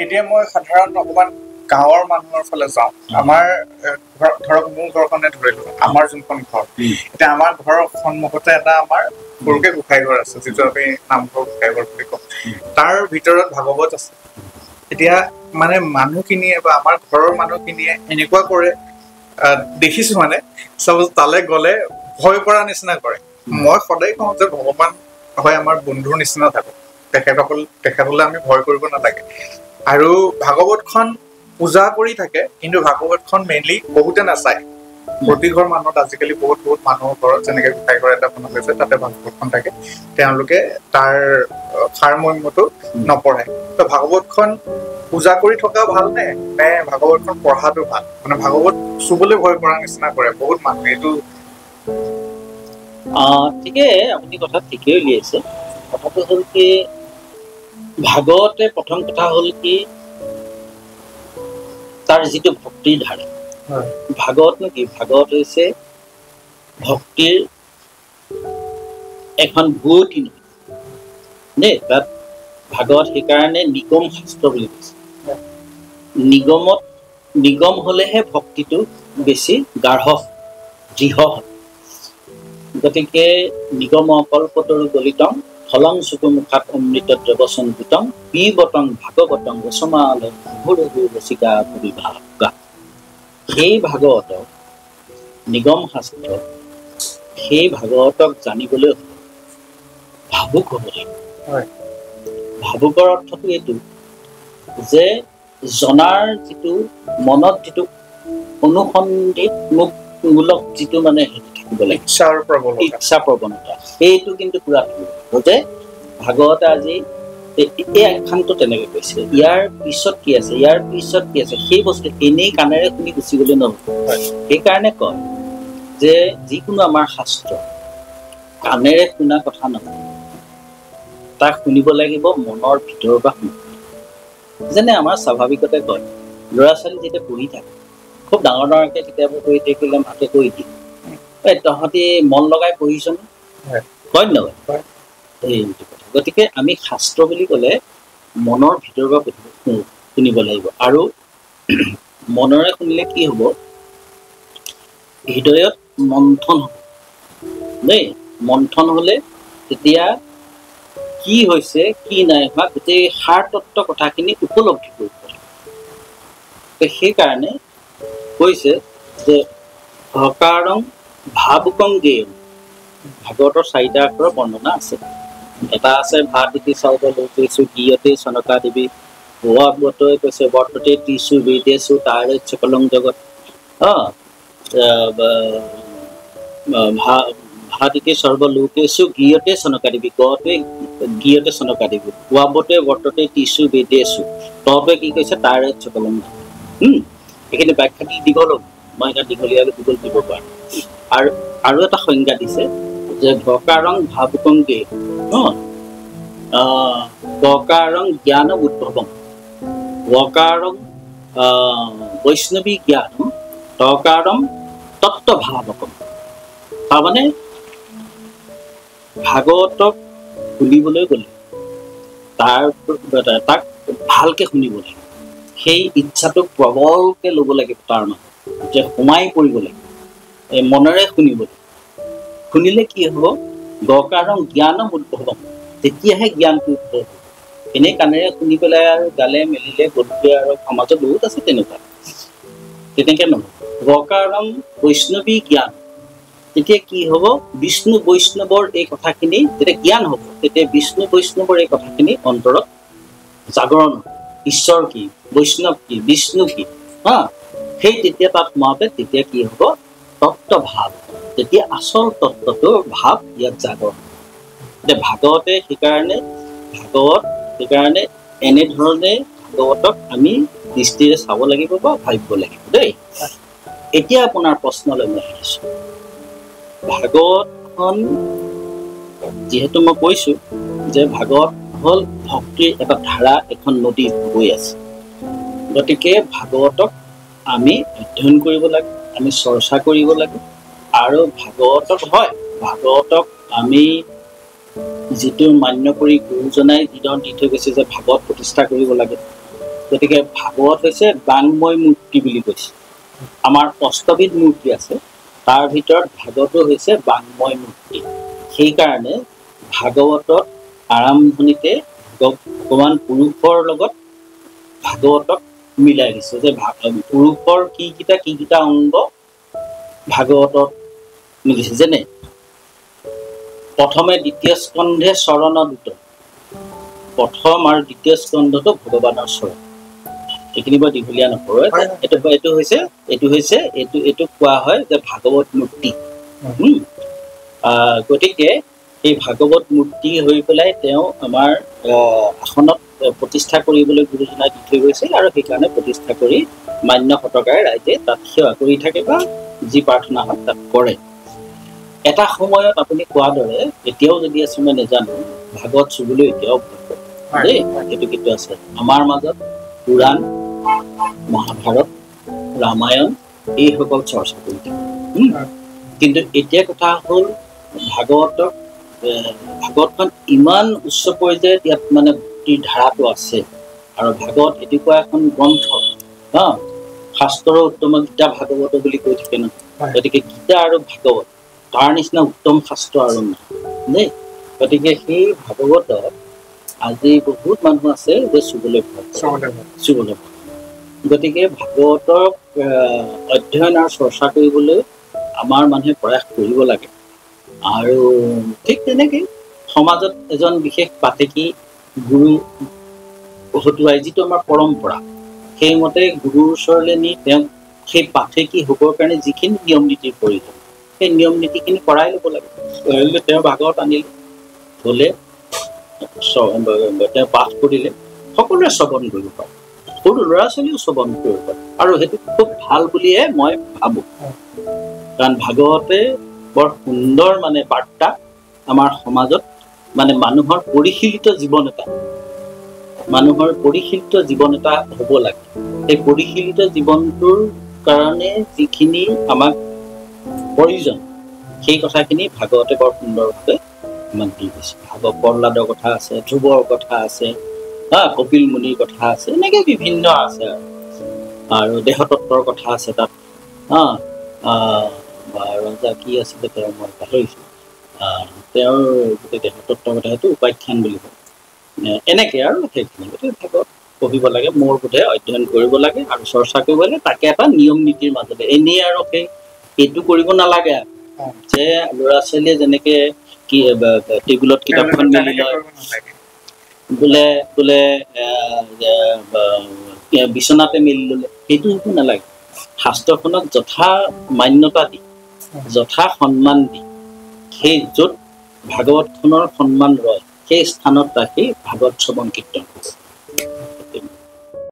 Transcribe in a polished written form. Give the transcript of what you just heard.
এতিয়া মই সাধাৰণ অকমান গাঁৱৰ মানুহৰ ফালে যাওঁ আমাৰ ধৰক মোৰ ঘৰখনে ধৰিলো আমাৰ যোনখন ঘৰ এতিয়া আমাৰ ঘৰৰ সন্মুখতে এটা আমাৰ সৰুকে গোসাঁই ঘৰ আছে যিটো আমি নামঘৰ গোসাঁই ঘৰ বুলি কওঁ তাৰ ভিতৰত ভাগৱত আছে এতিয়া মানে মানুহখিনিয়ে বা আমাৰ ঘৰৰ মানুহখিনিয়ে এনেকুৱা কৰে দেখিছো মানে চাপ'জ তালৈ গ'লে ভয় কৰা নিচিনা কৰে মই সদায় কওঁ যে ভগৱান হয় আমাৰ বন্ধুৰ নিচিনা থাকক তেখেতসকলে আমি ভয় কৰিব নালাগে আৰু ভাগৱতখন পূজা কৰি থাকে কিন্তু ভাগৱতখন মেইনলি বহুতে নাচায় প্ৰতি ঘৰ মানুহত আজিকালি বহুত মানুহৰ ঘৰত যেনেকে গোসাঁই ঘৰ এটা বনোৱা হৈছে তাতে ভাগৱতখন থাকে তেওঁলোকে তাৰ সাৰমৰ্মটো নপঢ়ে তো ভাগৱতখন পূজা কৰি থকা ভাল নে ভাগৱতখন পঢ়াটো ভাল মানে ভাগৱত চুবলৈ ভয় কৰা নিচিনা কৰে বহুত মানুহে এইটো ঠিকে আপুনি কথা ঠিকেই উলিয়াইছে কথাটো হ'ল কি ভাগৱতে প্ৰথম কথা হ'ল কি তাৰ যিটো ভক্তিৰ ধাৰা ভাগৱতনো কি ভাগৱত হৈছে ভক্তিৰ এখন ভুৱতী দেই তাত ভাগৱত সেইকাৰণে নিগম শাস্ত্ৰ বুলি কৈছে নিগম হলেহে ভক্তিটো বেছি গাঢ় দৃঢ় হয় গতিকে নিগম কল্পতৰু গলিতং ফলং সুকুমুখাত অমৃতত জগসংযুতং পিবতং ভাগৱতং ৰসমালয় ৰসিকা বিভাগা সেই ভাগৱতক নিগম শাস্ত্ৰ সেই ভাগৱতক জানিবলৈ ভাবুক হ'ব লাগিব ভাবুকৰ অৰ্থটো এইটো যে জনাৰ যিটো মনত যিটো অনুসন্ধিতমূলক যিটো মানে থাকিব লাগে ইচ্ছা প্ৰৱণতা সেইটো কিন্তু পুৰা থাকিব যে ভাগৱতে আজি এই আখ্যানটো তেনেকে কৈছে ইয়াৰ পিছত কি আছে সেই বস্তু এনেই কাণেৰে শুনি গুচি গলে নহব সেইকাৰণে কয় যে যিকোনো আমাৰ শাস্ত্ৰ কাণেৰে শুনা কথা নহয় তাক শুনিব লাগিব মনৰ ভিতৰৰ পৰা শুনিব যেনে আমাৰ স্বাভাৱিকতে কয় ল'ৰা ছোৱালী যেতিয়া পঢ়ি থাকে খুব ডাঙৰকে কিতাপবোৰ পঢ়ি থাকিলে মাকে কৈ দিয়ে তহঁতি মন লগাই পঢ়িছ নে হয় নহয় এইটো কথা গতিকে আমি শাস্ত্ৰ বুলি ক'লে মনৰ ভিতৰৰ পৰা শুনিব লাগিব আৰু মনৰে শুনিলে কি হ'ব হৃদয়ত মন্থন হ'ব দেই মন্থন হলে তেতিয়া কি হৈছে কি নাই হোৱা গোটেই সাৰ তত্ত্ব কথাখিনি উপলব্ধি কৰিব লাগিব সেইকাৰণে কৈছে যে হকাৰং ভাবুকং গেয়ং ভাগৱতৰ 4টা আখৰৰ বৰ্ণনা আছে এটা আছে ভাত ইতি চাউল লৈছো গীয়তে চনকা দেৱী ভগৱতই কৈছে বৰ্ততে ত্ৰিশু বেদেশু তাৰে চকলং জগত ভাতিতে সৰ্বলোকেশু গীয়তে চনকা দেৱী গতে গীয়তে চনকা দেৱী ভগৱতে বৰ্ততে ত্ৰিশু বেদেশু তপে কি কৈছে তাৰে চকলং এইখিনি ব্যাখ্যাটি দীঘল মই এটা দীঘলীয়া গুগল দিব পাৰো আৰু এটা সংজ্ঞা দিছে যে ভকাৰং ভাবুকংগে ভকাৰং জ্ঞান উদ্ভৱম ভকাৰং বৈষ্ণৱী জ্ঞান তকাৰং তত্ত্বভাৱকম তাৰমানে ভাগৱতক শুনিবলৈ গ'লে তাক ভালকে শুনিব লাগে সেই ইচ্ছাটো প্ৰবলকে ল'ব লাগিব তাৰ মানে যে সোমাই পৰিব লাগিব মনেৰে শুনিব লাগিব শুনিলে কি হ'ব গকাৰং জ্ঞানম উদ্ভৱম তেতিয়াহে জ্ঞানটো উদ্ভৱ হ'ব এনেই কাণেৰে শুনি পেলাই আৰু গালে মেলিলে গধূলি আৰু সমাজত বহুত আছে তেনেকে নহয় গকাৰং বৈষ্ণৱী জ্ঞান তেতিয়া কি হ'ব বিষ্ণু বৈষ্ণৱৰ এই কথাখিনি যেতিয়া জ্ঞান হ'ব তেতিয়া বিষ্ণু বৈষ্ণৱৰ এই কথাখিনি অন্তৰত জাগৰণ হ'ব ঈশ্বৰ কি বৈষ্ণৱ কি বিষ্ণু কি সেই তেতিয়া তাত সোমাওঁতে তেতিয়া কি হ'ব তত্ত্বভাৱ তেতিয়া আচল তত্ত্বটোৰ ভাৱ ইয়াত জাগৰণ এতিয়া ভাগৱতে সেইকাৰণে এনেধৰণে ভাগৱতক আমি দৃষ্টিৰে চাব লাগিব বা ভাবিব লাগিব দেই এতিয়া আপোনাৰ প্ৰশ্নলৈ মই আহিছো ভাগৱতখন যিহেতু মই কৈছো যে ভাগৱত হ'ল ভক্তিৰ এটা ধাৰা এখন নদী বৈ আছে গতিকে ভাগৱতক আমি অধ্যয়ন কৰিব লাগে আমি চৰ্চা কৰিব লাগে আৰু ভাগৱতক আমি যিটো মান্য কৰি গুৰুজনাই যিধৰণ দি থৈ গৈছে যে ভাগৱত প্ৰতিষ্ঠা কৰিব লাগে গতিকে ভাগৱত হৈছে বাংময় মূৰ্তি বুলি কৈছে। আমাৰ অষ্টবিধ মূৰ্তি আছে, তাৰ ভিতৰত ভাগৱতো হৈছে বাংময় মূৰ্তি। সেইকাৰণে ভাগৱতত আৰম্ভণিতে ভগৱান পুৰুষৰ লগত ভাগৱতক মিলাই দিছে যে পুৰুষৰ কি কেইটা অংগ ভাগৱতত মিলিছে। যেনে প্ৰথমে দ্বিতীয় স্কন্ধে চৰণ দুত, প্ৰথম আৰু দ্বিতীয় স্কন্ধটো ভগৱানৰ চৰণ। এইখিনি বৰ দীঘলীয়া নকৰোঁ। এইটো কোৱা হয় যে ভাগৱত মূৰ্তি। গতিকে এই ভাগৱত মূৰ্তি হৈ পেলাই তেওঁ আমাৰ আসনত প্ৰতিষ্ঠা কৰিবলৈ গুৰুজনাই দি থৈ গৈছিল, আৰু সেইকাৰণে প্ৰতিষ্ঠা কৰি মান্য শতকাৰে ৰাইজে তাত সেৱা কৰি থাকে বা যি প্ৰাৰ্থনা হয় তাত কৰে। এটা সময়ত আপুনি কোৱাৰ দৰে এতিয়াও যদি আছে মই নাজানো, ভাগৱত চুবলৈ এতিয়াও দেই সেইটো কিন্তু আছে আমাৰ মাজত। পুৰাণ, মহাভাৰত, ৰামায়ণ এইসকল চৰ্চা কৰি থাকে। কিন্তু এতিয়া কথা হ'ল ভাগৱতখন ইমান উচ্চ পৰ্যায়ত ইয়াত মানে ভক্তিৰ ধাৰাটো আছে। আৰু ভাগৱত এনেকুৱা এখন গ্ৰন্থ, শাস্ত্ৰৰ উত্তম গীতা ভাগৱত বুলি কৈ থাকে ন। গতিকে গীতা আৰু ভাগৱত তাৰ নিচিনা উত্তম শাস্ত্ৰ আৰু নাই দেই। গতিকে সেই ভাগৱতত আজি বহুত মানুহ আছে যে চুবলৈ ভয়। গতিকে ভাগৱতক অধ্যয়ন আৰু চৰ্চা কৰিবলৈ আমাৰ মানুহে প্ৰয়াস কৰিব লাগে। আৰু ঠিক তেনেকে সমাজত এজন বিশেষ পাতেকী গুৰু হতুৱাই, যিটো আমাৰ পৰম্পৰা, সেইমতে গুৰুৰ ওচৰলৈ নি তেওঁক সেই পাঠেকী হ'বৰ কাৰণে যিখিনি নিয়ম নীতিৰ প্ৰয়োজন, সেই নিয়ম নীতিখিনি কৰাই ল'ব লাগে। তেওঁ ভাগৱত আনিলে, থ'লে, তেওঁ পাঠ কৰিলে, সকলোৱে শ্ৰৱণ কৰিব পাৰে, সৰু ল'ৰা ছোৱালীও শ্ৰৱণ কৰিব পাৰে। আৰু সেইটো খুব ভাল বুলিয়ে মই ভাবোঁ। কাৰণ ভাগৱতে বৰ সুন্দৰ মানে বাৰ্তা আমাৰ সমাজত, মানে মানুহৰ পৰিশীলিত জীৱন এটা হ'ব লাগে। সেই পৰিশীলিত জীৱনটোৰ কাৰণে যিখিনি আমাক প্ৰয়োজন, সেই কথাখিনি ভাগৱতে বৰ সুন্দৰভাৱে আমাক দি দিছে। প্ৰহ্লাদৰ কথা আছে, ধ্ৰুৱৰ কথা আছে, কপিল মুনিৰ কথা আছে, এনেকে বিভিন্ন আছে। আৰু দেহতত্বৰ কথা আছে তাত। ৰজা কি আছিলে তেওঁ মই পাহৰিছোঁ, তেওঁৰ গোটেই দেহতত্বৰ কথা সেইটো উপাখ্যান বুলি কয়। এনেকে আৰু সেইখিনি গতিকে ভাগৱত পঢ়িব লাগে, মোৰ বোধে অধ্যয়ন কৰিব লাগে আৰু চৰ্চা কৰিব লাগে, তাকে এটা নিয়ম নীতিৰ মাজতে। এনেই আৰু সেইটো কৰিব নালাগে যে ল'ৰা ছোৱালীয়ে যেনেকে টেবুলত কিতাপখন মেলি লয়, বোলে বিচনাতে মেলি ল'লে, সেইটো নালাগে। শাস্ত্ৰখনক যথা মান্যতা দি, যথা সন্মান দি, সেই য'ত ভাগৱতখনৰ সন্মান ৰয় সেই স্থানত ৰাখি ভাগৱত শ্ৰৱণ কীৰ্তন কৰিব।